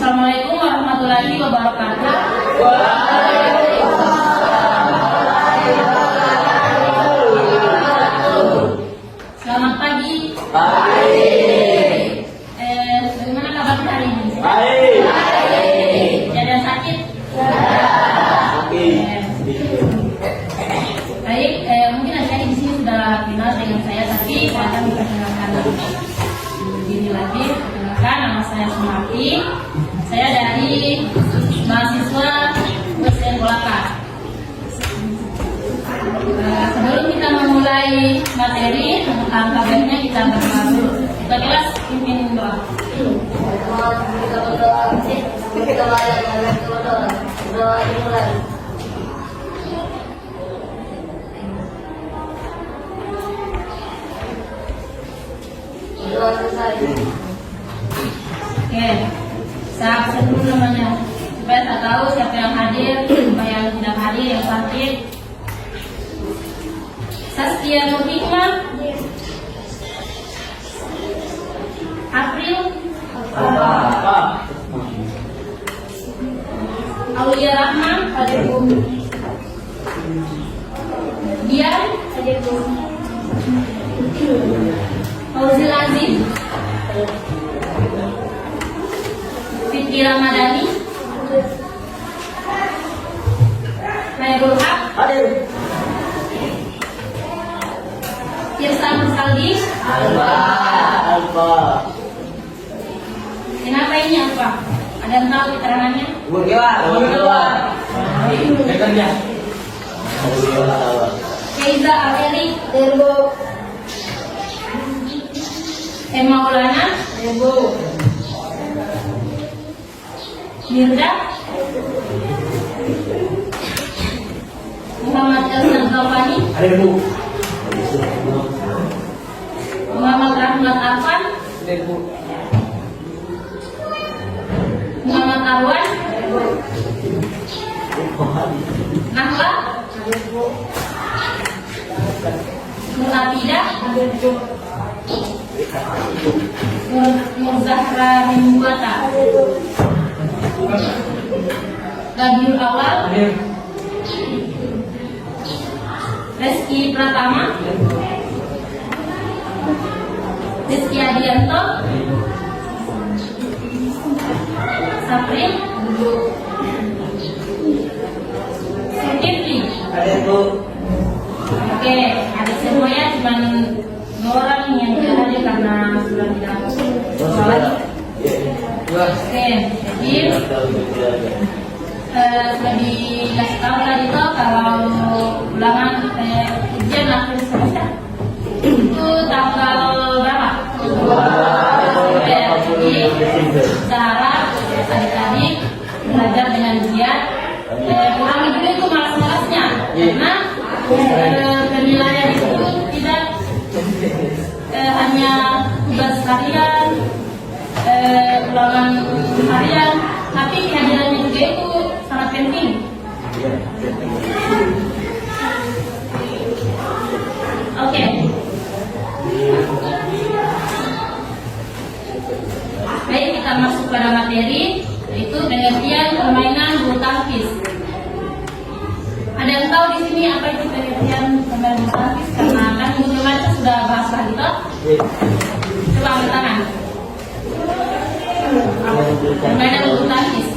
Assalamualaikum warahmatullahi wabarakatuh. Selamat pagi. Bagaimana kabar hari ini? Baik. Ada sakit? Baik. Mungkin adik-adik di sini sudah kenal dengan saya, tapi saya akan memperkenalkan diri lagi. Perkenalkan, nama saya Sumarti. Saya dari mahasiswa USN Kolaka. Sebelum kita memulai materi, kabarnya kita berdoa dulu. Kita kelas pimpin doa. Oke, saya absen dulu namanya supaya saya tahu siapa yang hadir, siapa yang tidak hadir, yang sakit. Saskia Nur Hikmah, April, Aulia Rahman, Dian, Fauzil Aziz, Fikri Ramadhani, Khairul Haq, Tirsa Nursaldi, Alfa. Kenapa ini apa? Ada yang tahu keterangannya? Keiza Al-Erik, Emma Maulana, Mirda, Muhammad Elsan Taufani, Muhammad Rahmat Arfan, Muhammad Arwan, Nahla, Nurabida, Murzahra Mimbuata, Rabiul Awal, Reski Pratama, Rizky Adianto, Sapri, Zulkifli. Oke, ada semuanya cuma 2 orang yang tidak hadir karena sudah tidak lagi. Oke, jadi sudah dikasih tahu tadi tuh kalau ulangan ujian akhir semester itu tanggal berapa? Jadi cara adik-adik belajar dengan giat, kurangi dulu itu malas-malasnya karena penilaian itu tidak hanya tugas harian, ulangan harian, tapi kehadirannya juga itu sangat penting. Oke. Baik, kita masuk pada materi, yaitu pengertian permainan bulu tangkis. Ada yang tahu di sini apa itu pengertian permainan bulu tangkis? Karena kan minggu kemarin sudah bahas lagi toh. Coba angkat tangan. Permainan bulu tangkis.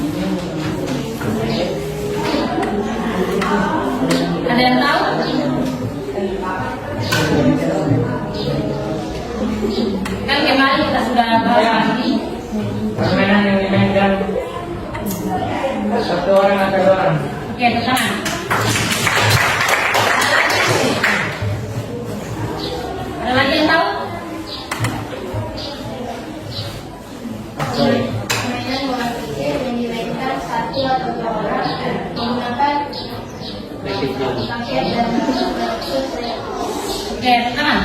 Ada yang tahu? Kan kemarin kita sudah bahas lagi. Permainan yang dimainkan satu orang atau 2 orang. Oke, ke tangan. Ada lagi yang tahu? Permainan bola kecil yang dimainkan 1 atau 2 orang menggunakan raket dan oke, ke tangan.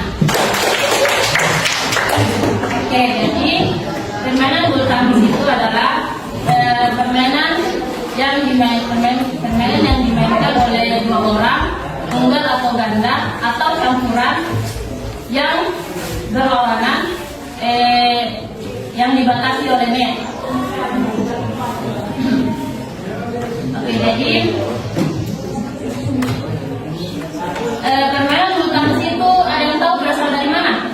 Oke, jadi permainan bulu tangkis itu adalah permainan yang dimainkan oleh 2 orang, tunggal atau ganda atau campuran yang berlawanan yang dibatasi oleh net. jadi permainan bulu tangkis itu ada yang tahu berasal dari mana?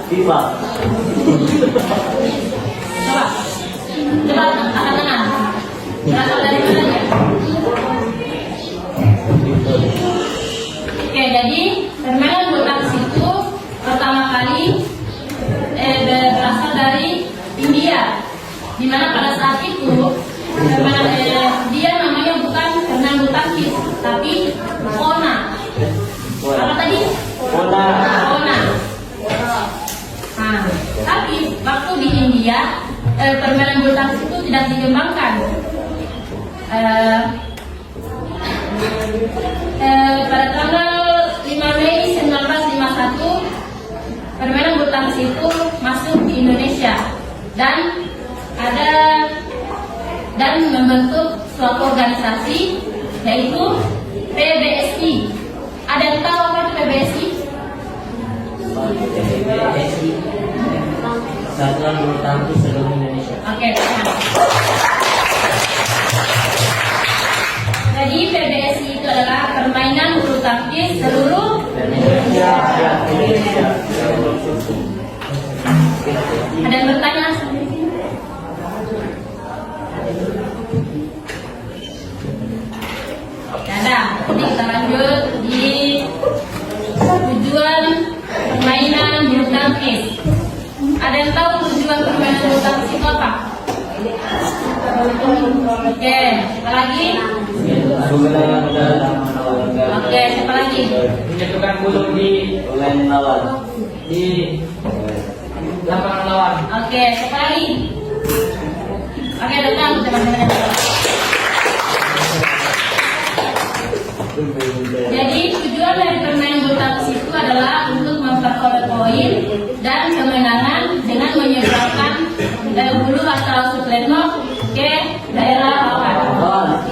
FIFA. Coba angkat tangan. Berasal dari mana dia? Oke, jadi permainan bulu tangkis itu pertama kali berasal dari India, di mana pada saat itu dia namanya bukan permainan bulu tangkis, tapi Ona. Apa tadi? Ona. Nah, tapi waktu di India permainan bulu tangkis itu tidak dikembangkan. Pada tanggal 5 Mei 1951 permainan bulu tangkis itu masuk di Indonesia dan membentuk suatu organisasi yaitu PBSI. Ada yang tahu apa itu PBSI? Satuan Bulu Tangkis Seluruh Indonesia. Oke. Jadi PBSI itu adalah permainan bulu tangkis seluruh Indonesia. Ada yang bertanya? Ada. Jadi kita lanjut di tujuan permainan bulu tangkis. Ada yang tahu tujuan permainan bulu tangkis itu apa? Oke, apa lagi? Oke, siapa lagi? Menjatuhkan bulu di lapangan lawan. Oke, siapa lagi? Oke, datang teman-teman. Jadi tujuan dari permainan bulu tangkis itu adalah untuk memperoleh poin dan kemenangan dengan menyeberangkan bulu atau suplenok ke daerah lawan.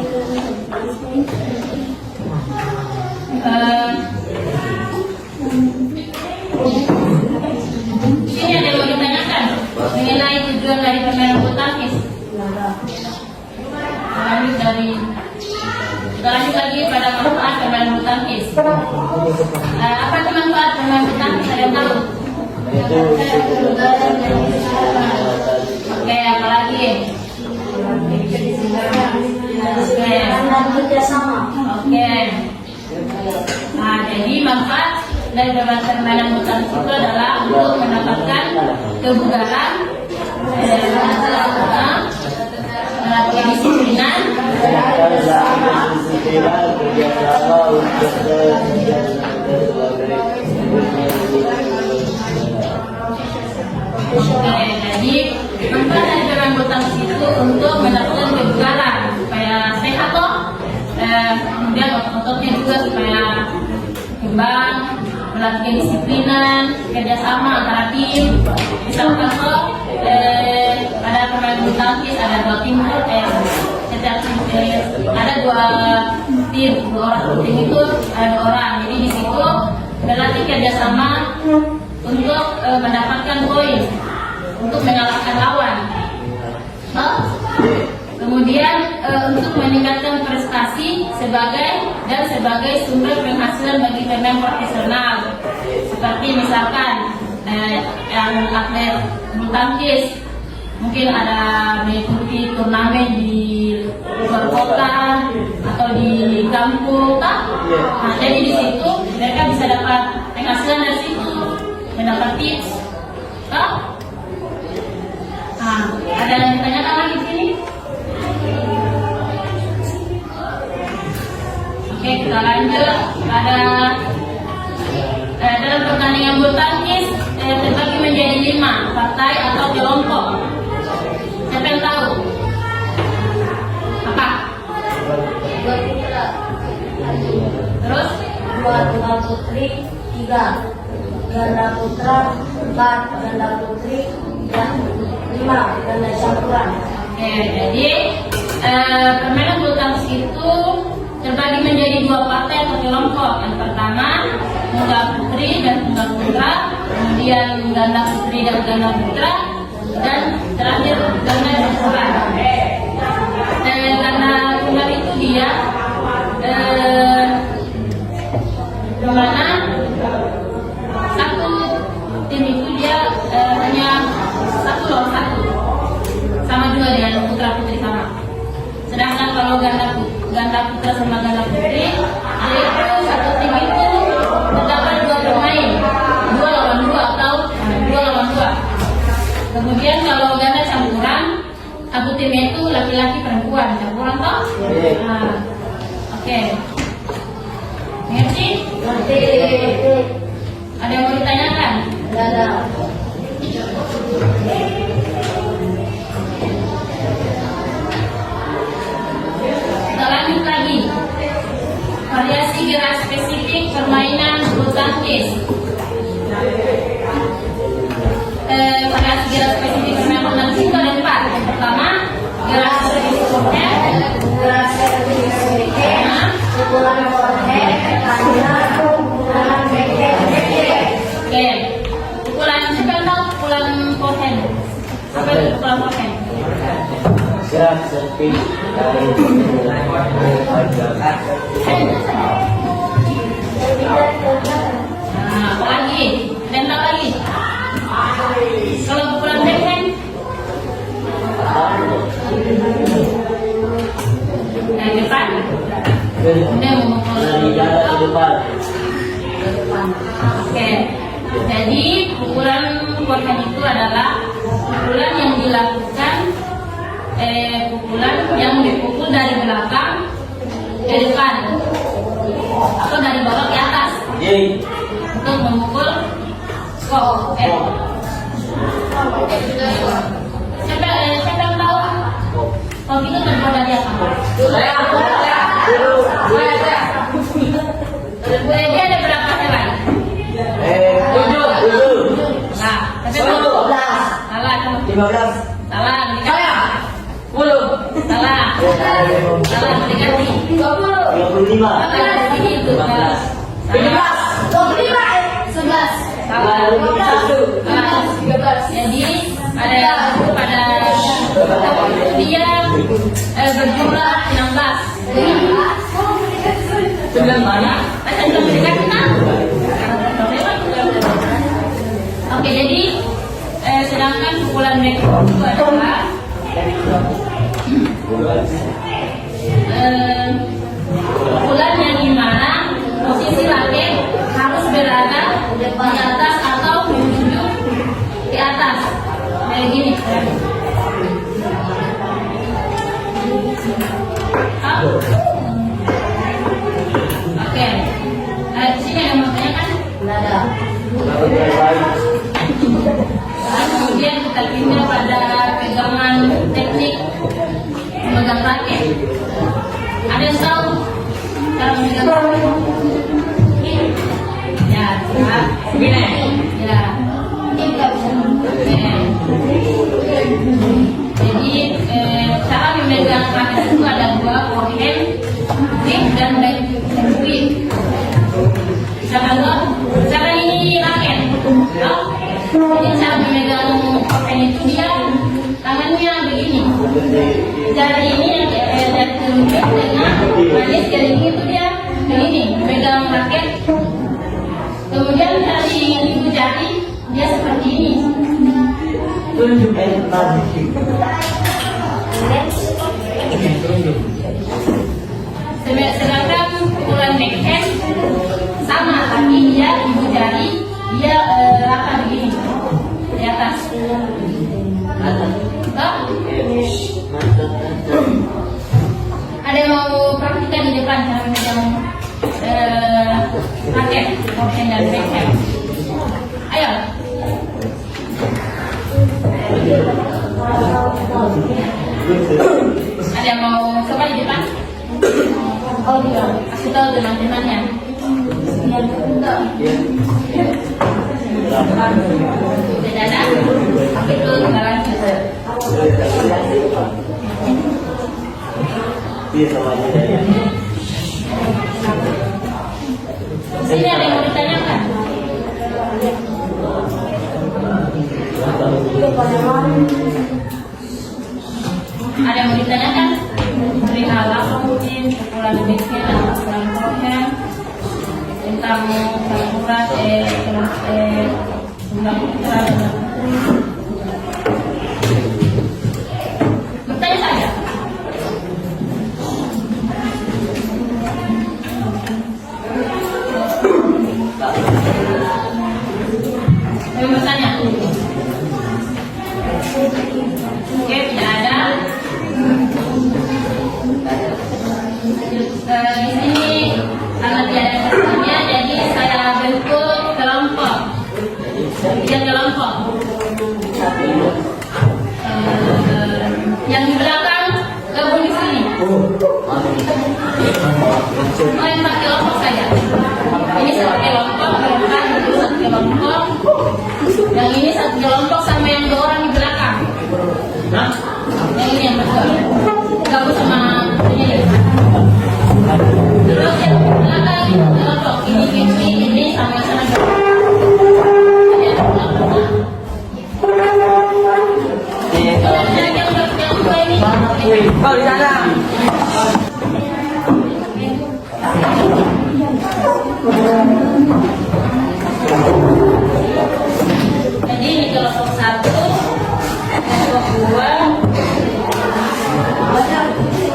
Ini ada yang mau ditanyakan mengenai tujuan dari permainan bulu tangkis. Kita lanjut lagi pada manfaat permainan bulu tangkis. Apa itu manfaat permainan bulu tangkis? Ada yang tahu? Oke, apa lagi? Oke. Nah, jadi manfaat dari permainan bulu tangkis itu adalah untuk mendapatkan kebugaran, kedisiplinan, jadi manfaat dari permainan bulu tangkis itu untuk mendapatkan kebugaran supaya sehat toh, kemudian otot-ototnya juga supaya kembang, melatih disiplinan, kerjasama antara tim. Misalkan toh pada permainan bulu tangkis ada dua tim, setiap tim ada dua orang, tim itu ada 2 orang. Jadi di situ berlatih kerjasama untuk mendapatkan poin, untuk mengalahkan lawan. Kemudian untuk meningkatkan prestasi sebagai sumber penghasilan bagi pemain profesional. Seperti misalkan yang atlet bulu tangkis mungkin ada mengikuti turnamen di luar kota atau di kampung, nah, jadi di situ mereka bisa dapat penghasilan dari situ, mendapat tips. Nah, ada yang ditanyakan lagi di sini? Oke, kita lanjut. Ada dalam pertandingan bulu tangkis terbagi menjadi 5 partai atau kelompok. Siapa yang tahu? Apa? 2 putra. Terus? 2 tunggal putri, 3 ganda putra, 4 ganda putri, dan 5 ganda campuran. Oke, jadi permainan bulu tangkis itu terbagi menjadi 2 partai atau kelompok. Yang pertama tunggal putri dan tunggal putra, kemudian ganda putri dan ganda putra, dan terakhir ganda campuran. Ganda tunggal itu dia dia dimana satu tim itu dia hanya satu lawan satu, sama juga dengan putra putri sama. Sedangkan kalau ganda putra sama ganda putri, yaitu satu tim itu terdapat 2 pemain, 2 lawan 2 atau 2 lawan 2. Kemudian kalau ganda campuran, satu tim itu laki-laki perempuan campuran toh? Nah, oke. Ngerti? Ngerti. Ada yang mau ditanyakan? Tidak ada. Kita lanjut lagi. Variasi gerak spesifik permainan bulu tangkis. Variasi gerak spesifik permainan bulu tangkis itu ada 4. Yang pertama, gerak spesifik forehead. Gerak spesifik forehead, pukulan forehead, kanan, pukulan backhand. Oke. Pukulan, siapa yang tahu pukulan forehand? Apa itu pukulan forehand? Gerak servis dari Nah, apa lagi? Ada yang tahu lagi? Kalau pukulan backhand? Nah, depan. Ini memukul dari jalan ke depan. Oke, jadi pukulan forehand itu adalah pukulan yang dilakukan, pukulan yang dipukul dari belakang ke depan atau dari bawah ke atas J. untuk memukul skop. Siapa yang tahu? Skop itu terbuat dari apa? Dia ada berapa helai? 7. Nah, tapi tahu? Salah, kamu. 15. Salah, mendekati. 10. Salah, salah mendekati. 35. Salah, sini itu. Salah. 11. Salah. Salah. Jadi pada dia berjumlah 16. 9 mana? Macam itu mendekati kan? Oke, jadi sedangkan pukulan backhand itu adalah pukulan yang dimana posisi raket harus berada di atas atau menunjuk di atas, kayak gini. Oke, di sini ada yang mau tanyakan? Tidak ada. Kemudian kita pindah pada pegangan teknik memegang raket. Ada yang tahu cara memegang raket? Ya, Begini. ya. Oke. Jadi cara memegang raket itu ada 2, forehand, grip dan back grip. Cara ini raket. Jadi cara memegang forehand itu dia tangannya begini. Jari ini yang jari telunjuk dengan manis jari ini itu dia begini memegang raket. Kemudian dari ibu jari dia seperti ini. Tunjuk tadi. Sedangkan pukulan backhand sama, tapi dia ibu jari dia rata begini di atas. Toh? Ada yang mau praktikan di depan cara memegang raket forehand dan backhand? Ayo. Ada yang mau coba di depan? Oh iya, kasih tahu teman-temannya. Biar enggak. Tidak ada. Tapi itu jalan kita. Iya sama aja ya. Sini ada yang mau ditanyakan? Ada yang mau ditanyakan? Perihal apa mungkin? basic atau kelompoknya tentang campuran jumlah putra dan putri. Bertanya saja. Saya bertanya. Oke, tidak ada. Di sini karena tidak ada pesertanya, jadi saya bentuk kelompok. Tiga kelompok. Yang di belakang gabung di sini. Oh, empat kelompok saja. Ini satu kelompok, kelompok itu satu kelompok. Yang ini satu kelompok sama yang dua orang di belakang. Yang ini yang berdua. Gabung sama ini. Terus yang di belakang ini kelompok. Ini sama yang sana. Kau di sana. Jadi ini kelompok 1, kelompok 2,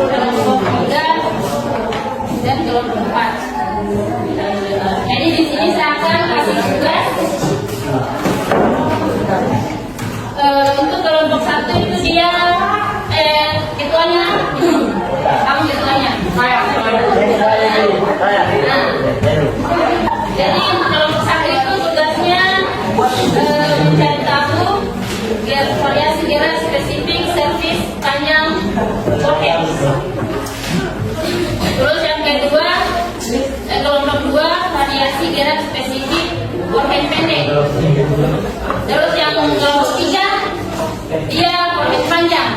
kelompok 3, dan kelompok 4. Jadi di sini saya akan kasih tugas. Untuk kelompok 1 itu dia ketuanya. Kamu ketuanya. Jadi kelompok 1 itu tugasnya mencari tahu variasi gerak spesifik servis panjang forehead. Terus yang kedua kelompok 2 variasi gerak spesifik forehead pendek. Terus yang kelompok 3 dia forehead panjang.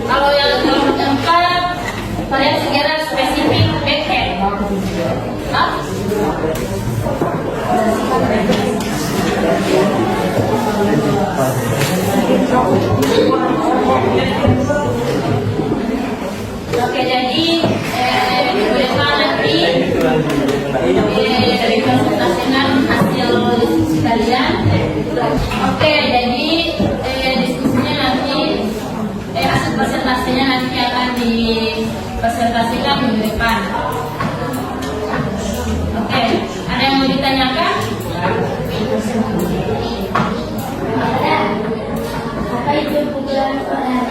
Kalau yang kelompok 4 variasi gerak spesifik backhead. Oke, jadi minggu depan nanti dari konsultasikan hasil diskusi kalian. Oke, jadi diskusinya nanti hasil presentasinya nanti akan dipresentasikan minggu depan. Oke, ada yang mau ditanyakan? Ada. Apa itu pukulan forehead?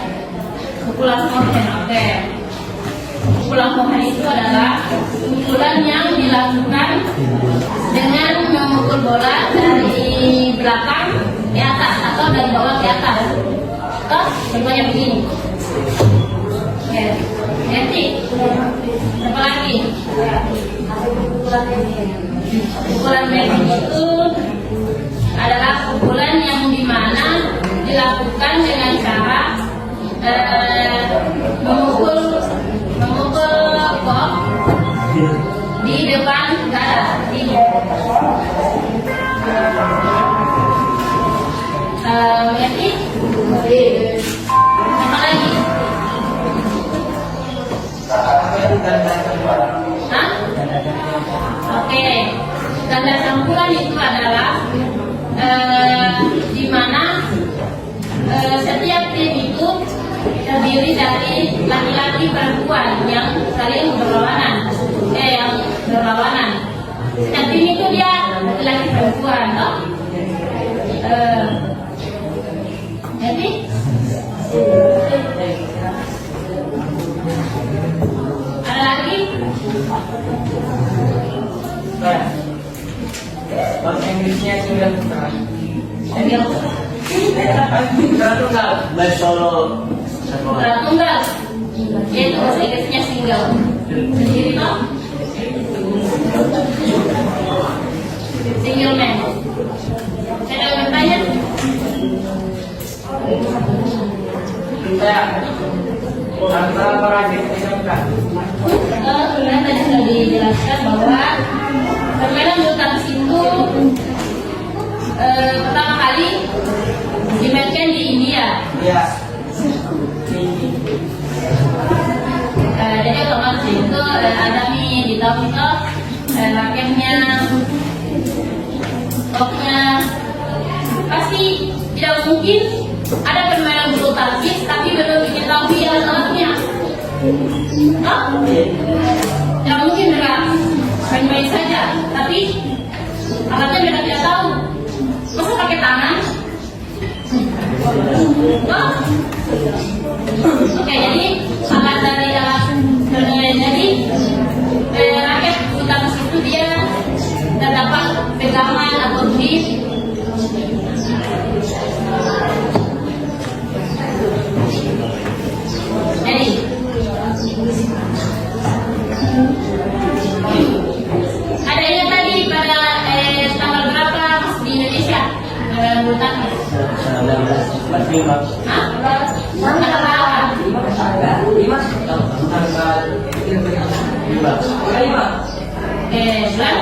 Pukulan forehead, oke. Pukulan forehead itu adalah pukulan yang dilakukan dengan memukul bola dari belakang ke atas atau dari bawah ke atas. Contohnya begini. Oke, nanti apa lagi? Pukulan backing itu adalah pukulan yang dimana dilakukan dengan cara memukul kok di depan dada. Mengerti? Apa lagi? Hah? Oke, tanda campuran itu adalah di mana setiap tim itu terdiri dari laki-laki perempuan yang saling berlawanan. Dan tim itu dia laki-laki perempuan, toh? Jadi ada lagi? Bahasa Inggrisnya single putra. Putra tunggal. Solo. Putra tunggal. Yaitu bahasa Inggrisnya single. Sendiri toh? Single man. Saya ada bertanya? Antara para SMK. Kemudian tadi sudah dijelaskan bahwa permainan bulu tangkis itu pertama kali dimainkan di India. Iya. Jadi otomatis ada nih di tahun itu raketnya, topnya, pasti tidak mungkin ada permainan bulu tangkis tapi belum diketahui alat-alatnya. Tidak mungkin mereka main-main saja, tapi alatnya mereka tidak tahu. Masa pakai tangan? Oke, jadi alat dari raket bulu tangkis itu dia terdapat pegangan atau grip. Jadi ada ingat tadi pada tanggal berapa di Indonesia bulu tangkis? 1945. Hah? Tanggal berapa? Bulan?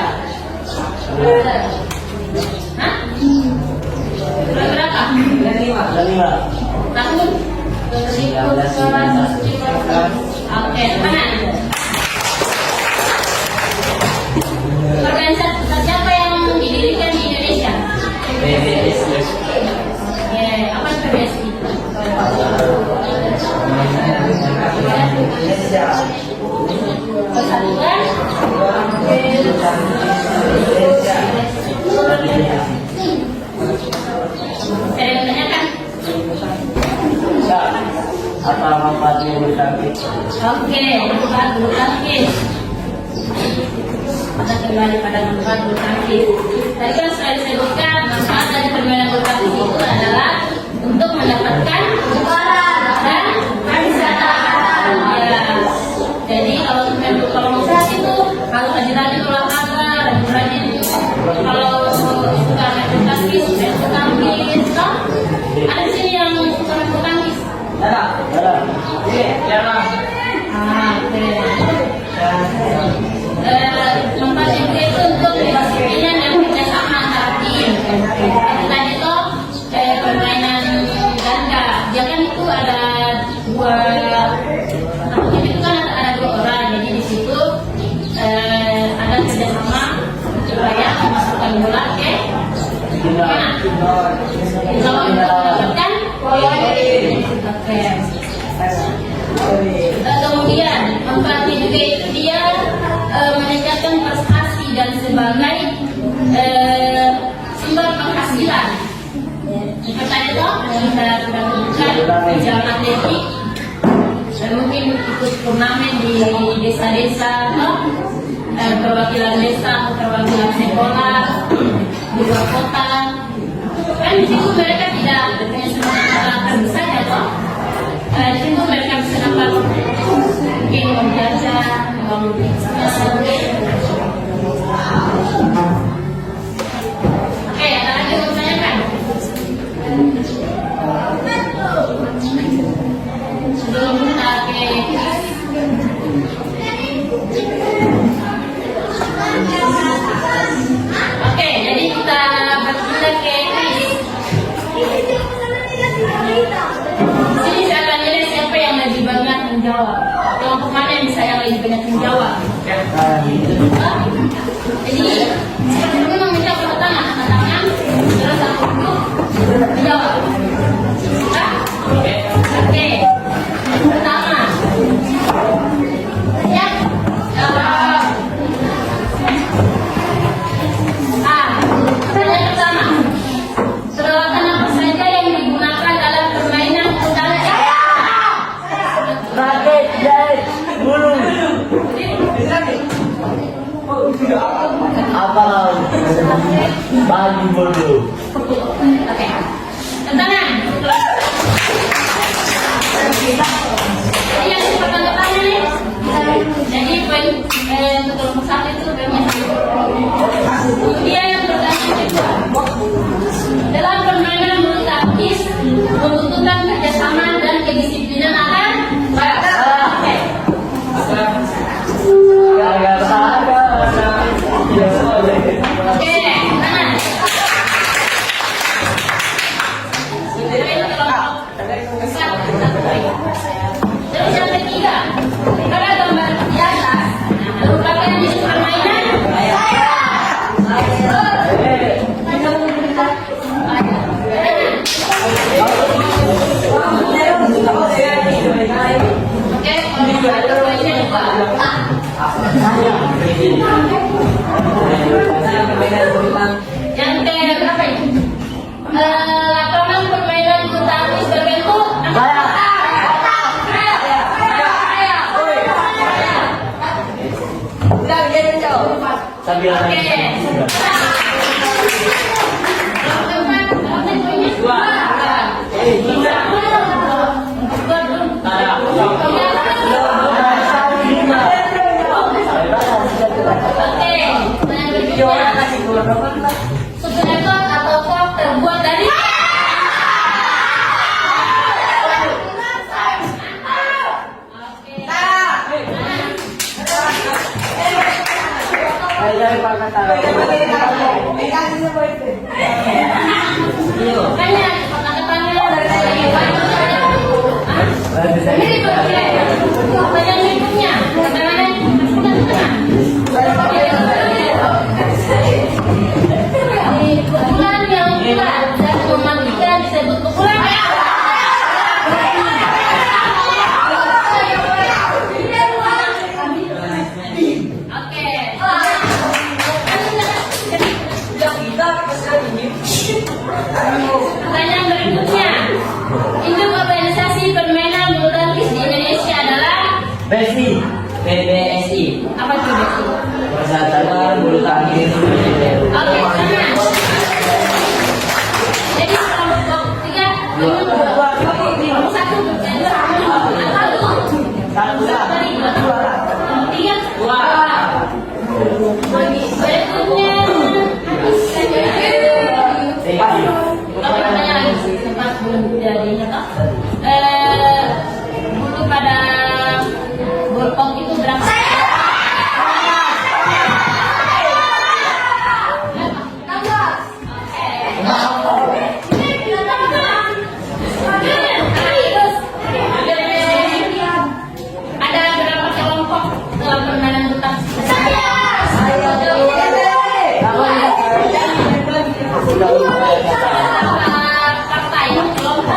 Hah? Bulan berapa? Tahun? Oke, mana? Organisasi siapa yang didirikan di Indonesia? Apa itu PBSI? Persatuan saya tanyakan. Apa manfaatnya bulu tangkis? Oke, manfaat bulu tangkis. Kita kembali pada manfaat bulu tangkis. Tadi kan sudah disebutkan manfaat dari permainan bulu tangkis itu adalah untuk mendapatkan kekebalan dan kesehatan. Ya. Jadi kalau mau sehat itu harus rajin-rajin olahraga, rajin-rajin kalau suka main bulu tangkis, ada di sini yang suka main bulu tangkis. Manfaat yang kedua itu untuk kedisiplinan dan kerjasama antar tim. Tadi itu permainan ganda. Dia kan itu ada dua, tim itu kan ada dua orang. Jadi di situ ada kerjasama supaya memasukkan bola ke mana? Kalau mendapatkan poin. Kemudian manfaatnya juga itu dia meningkatkan prestasi dan sebagai sumber penghasilan. Seperti itu kita sudah sebutkan jalan atletik, mungkin ikut turnamen di desa-desa, perwakilan desa atau perwakilan sekolah di luar kota. Kan di situ mereka tidak hanya semangat terbesar ya toh. Di situ mereka bisa dapat mungkin uang jajan, uang Oke, ada lagi yang mau tanyakan? Sebelum kita ke Oke, jadi kita berpindah ke sini saya akan nilai siapa yang lebih banyak menjawab. Kelompok mana yang bisa yang lebih banyak menjawab? Jadi seperti memang minta pertanyaan, angkat tangan, terus satu duduk, menjawab. Oke. Pertama. Siap? Jawab. Pertanyaan pertama. Peralatan apa saja yang digunakan dalam permainan bulu tangkis? Raket, jahit, bulu. Apa? Bagi bulu. Oke. Tantangan. Jadi yang cepat tangan nih. Jadi poin untuk kelompok satu itu poinnya satu. Kemudian yang pertanyaan kedua. Dalam permainan bulu tangkis membutuhkan kerjasama dan kedisiplinan akan oke. Oke, tangan. Terus yang ketiga, pada gambar di atas Yang ke berapa ini? Lapangan permainan bulu tangkis berbentuk Sambil Oke. Susuneton atau kok terbuat dari Kanya, kata-katanya ini banyak lingkupnya. Kata-katanya pukulan yang kuat dan mematikan disebut pukulan. Oke. Pertanyaan berikutnya, induk organisasi permainan bulu tangkis di Indonesia adalah PBSI. apa itu? Besi? Persatuan Bulu Tangkis Indonesia. Oke, sana. Jadi kelompok 3 kelompok 1 berikutnya sempat belum jadinya toh. Bulu pada borpong itu berapa? Ada berapa kelompok dalam permainan bulu tangkis? Partai kelompok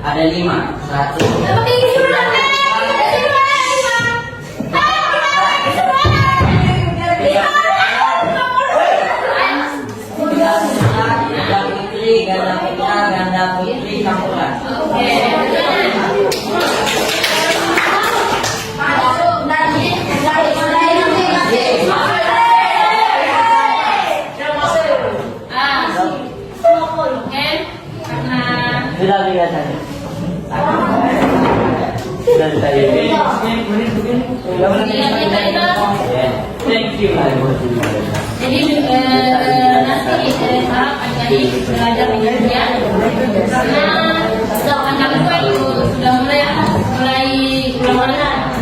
Ada 5. 1. Ganda putri, ganda putra, ganda putri, campuran. Sudah lihat tadi. Sudah tadi. Thank you. Jadi nanti harap adik-adik belajar pengertian karena sedangkan kami itu sudah mulai ulang-ulangan.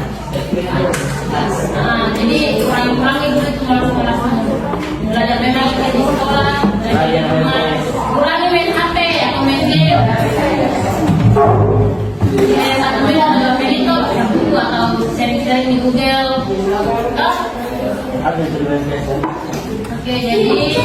Jadi kurang-kurangi dulu itu malah belajar memang di sekolah, belajar di rumah, kurangi main HP atau main game. Satu menit atau menito buku atau sharing-sharing di Google. Ada tujuan biasa. Oke, jadi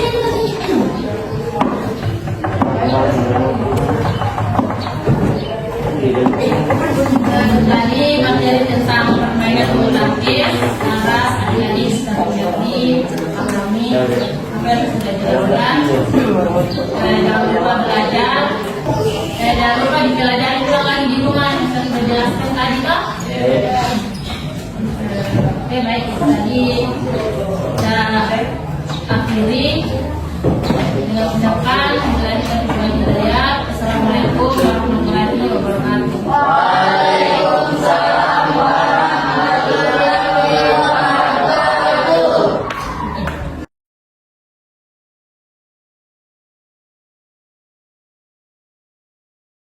tadi materi tentang permainan bulu tangkis, Aras, adik-adik sudah menjadi kami apa yang sudah dilakukan. Jangan lupa belajar. Jangan lupa dipelajari ulang lagi di rumah yang sudah dijelaskan tadi, Pak. Oke, baik. Tadi kita akhiri dengan ucapan Assalamualaikum warahmatullahi wabarakatuh.